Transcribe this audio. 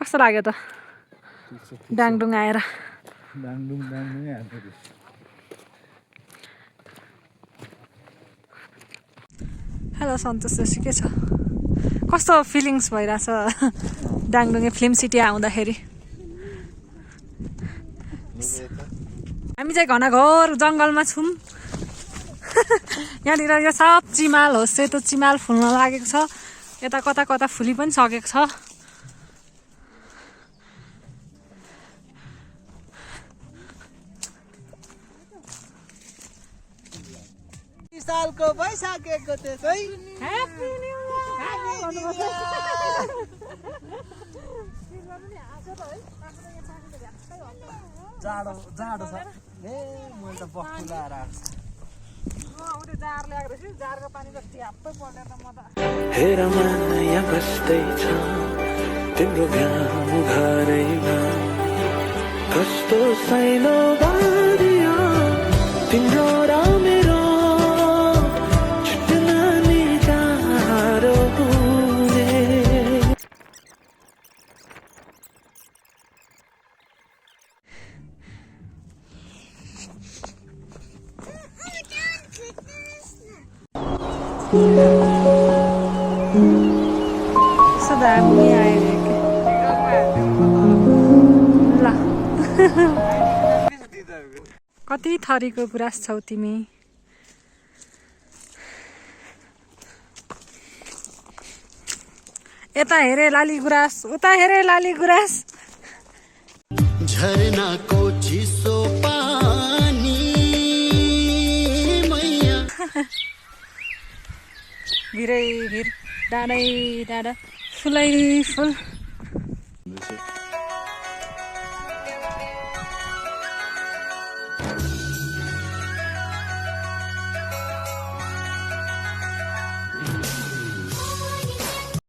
कस्तो लाग्यो त डाङडुङ आएर हेलो सन्तोष जोशी के छ कस्तो फिलिङ्स भइरहेछ डाङडुङे फिल्म सिटी आउँदाखेरि हामी चाहिँ घनघोर जङ्गलमा छौँ यहाँनिर यो सब चिमाल होस् सेतो चिमाल फुल्न लागेको छ यता कता कता फुली पनि सकेको छ सालको भइसकेको त्यसै ह्यापी न्यू जाडो जाडो छ ए मैले त बक्खु लाएर आएको हेर माया बस्दैछ तिम्रो घाम घरैमा कस्तो साइनो बारियो तिम्रो र मेरो छुट्न नि टाढो हुने दामी आयो ल कति थरीको गुराँस छौ तिमी यता हेरे लाली गुराँस उता हेरे लाली गुराँस झरनाको चिसो पानी मैया भिरै भिर डाँडै डाँडा फुलै फुल